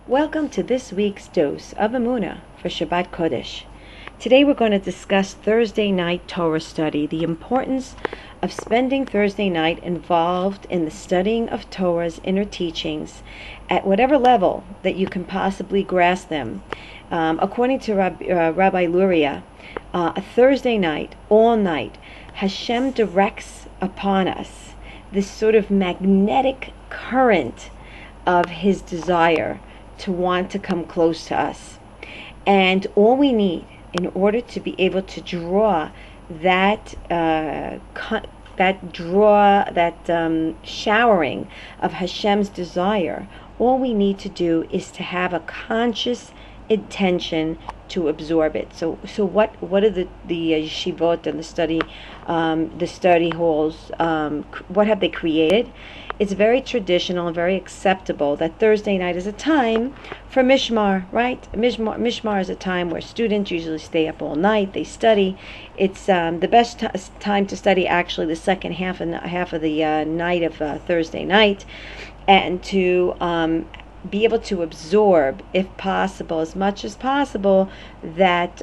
Welcome to this week's dose of Emuna for Shabbat Kodesh. Today we're going to discuss Thursday night Torah study, the importance of spending Thursday night involved in the studying of Torah's inner teachings at whatever level that you can possibly grasp them. According to Rabbi Luria, a Thursday night, all night, Hashem directs upon us this sort of magnetic current of His desire to want to come close to us. And all we need in order to be able to draw that showering of Hashem's desire, all we need to do is to have a conscious intention to absorb it. So what are the yeshivot and the study halls? What have they created? It's very traditional and very acceptable that Thursday night is a time for Mishmar, right? Mishmar is a time where students usually stay up all night. They study. It's the best time to study, actually, the second half of the night of Thursday night, and to be able to absorb, if possible, as much as possible, that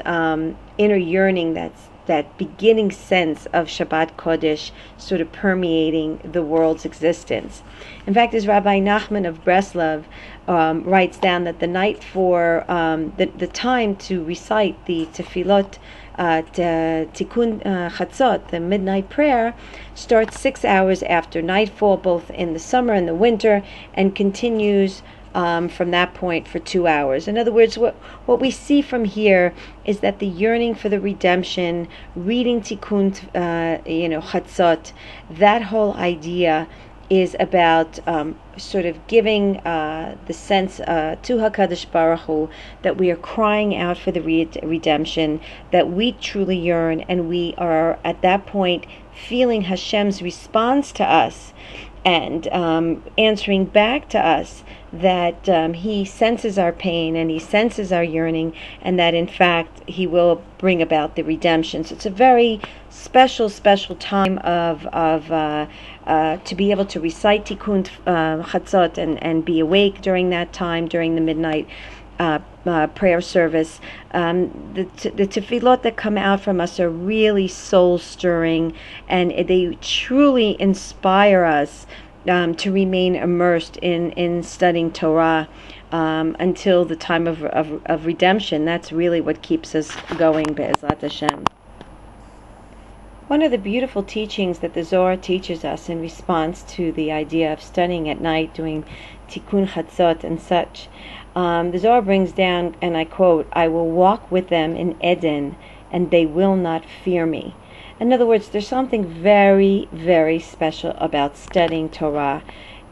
inner yearning, that beginning sense of Shabbat Kodesh sort of permeating the world's existence. In fact, as Rabbi Nachman of Breslov writes down, that the night for the time to recite the tefillot, Tikkun Chatzot, the midnight prayer, starts 6 hours after nightfall, both in the summer and the winter, and continues from that point for 2 hours. In other words, what we see from here is that the yearning for the redemption, reading Tikkun, Chatzot, that whole idea is about sort of giving the sense to HaKadosh Baruch Hu that we are crying out for the redemption, that we truly yearn, and we are at that point feeling Hashem's response to us and answering back to us that He senses our pain and He senses our yearning, and that in fact He will bring about the redemption. So it's a very special time of to be able to recite Tikkun Chatzot and be awake during that time, during the midnight prayer service. The tefillot that come out from us are really soul stirring, and they truly inspire us to remain immersed in studying Torah until the time of redemption. That's really what keeps us going, Be'ezrat Hashem. One of the beautiful teachings that the Zohar teaches us in response to the idea of studying at night, doing Tikkun Chatzot and such, the Zohar brings down, and I quote, "I will walk with them in Eden, and they will not fear me." In other words, there's something very, very special about studying Torah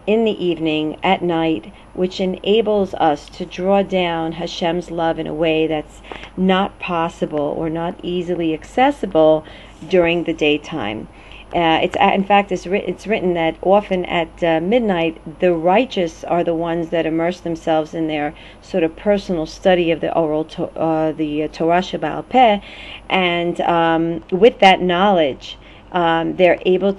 in the evening, at night, which enables us to draw down Hashem's love in a way that's not possible or not easily accessible during the daytime. It's written that often at midnight, the righteous are the ones that immerse themselves in their sort of personal study of the the Torah Shebaal Peh, and with that knowledge, they're able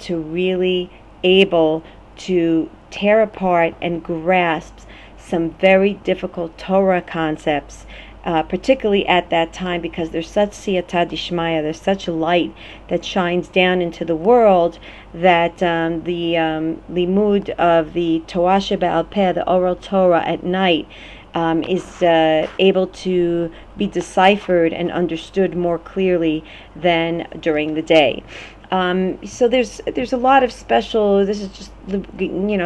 to tear apart and grasp some very difficult Torah concepts, particularly at that time, because there's such siyata dishmaya, there's such light that shines down into the world, that the limud of the Torah Shebaal Peh, the oral Torah at night, is able to be deciphered and understood more clearly than during the day. So there's a lot of special, this is just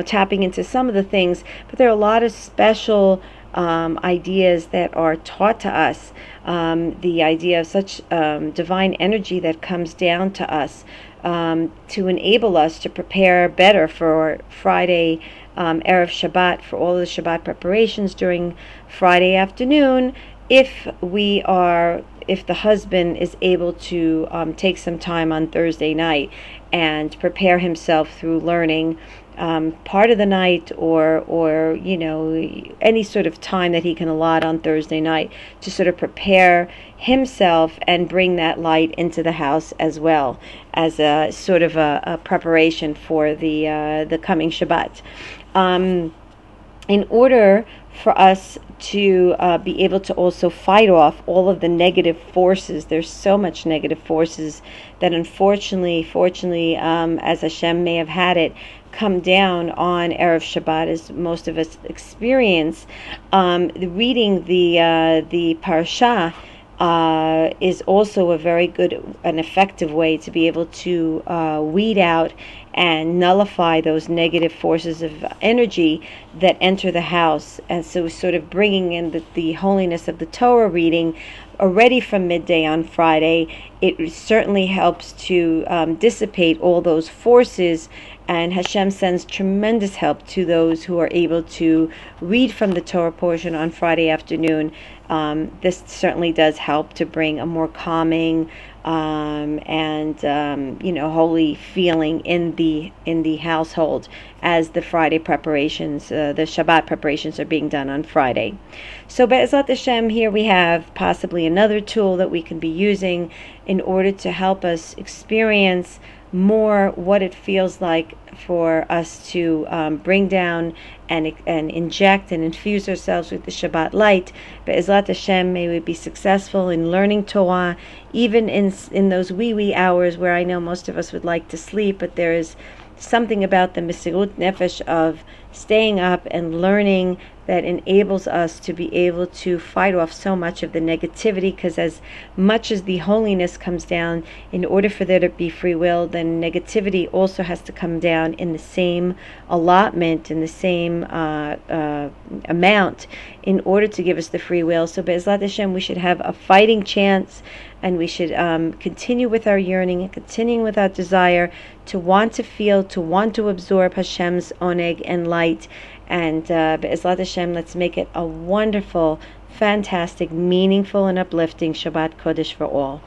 tapping into some of the things, but there are a lot of special ideas that are taught to us, the idea of such divine energy that comes down to us to enable us to prepare better for Friday Erev Shabbat, for all of the Shabbat preparations during Friday afternoon, if the husband is able to take some time on Thursday night and prepare himself through learning part of the night, or any sort of time that he can allot on Thursday night to sort of prepare himself and bring that light into the house as well, as a sort of a preparation for the coming Shabbat. in order for us to be able to also fight off all of the negative forces. There's so much negative forces that fortunately, as Hashem may have had it, come down on Erev Shabbat, as most of us experience. Reading the parasha is also a very good and effective way to be able to weed out and nullify those negative forces of energy that enter the house. And so sort of bringing in the holiness of the Torah reading already from midday on Friday, it certainly helps to dissipate all those forces, and Hashem sends tremendous help to those who are able to read from the Torah portion on Friday afternoon. This certainly does help to bring a more calming and holy feeling in the household as the Friday preparations, the Shabbat preparations are being done on Friday. So Be'ezrat Hashem, here we have possibly another tool that we can be using in order to help us experience more what it feels like for us to bring down and inject and infuse ourselves with the Shabbat light. Be'ezrat Hashem, may we be successful in learning Torah, even in those wee hours where I know most of us would like to sleep, but there is something about the Mesirut Nefesh of staying up and learning that enables us to be able to fight off so much of the negativity, because as much as the holiness comes down, in order for there to be free will, then negativity also has to come down in the same allotment, in the same amount, in order to give us the free will. So Be'ezrat Hashem, we should have a fighting chance, and we should continue with our yearning and continuing with our desire to want to feel, to want to absorb Hashem's oneg and light. And Be'ezrat Hashem, let's make it a wonderful, fantastic, meaningful, and uplifting Shabbat Kodesh for all.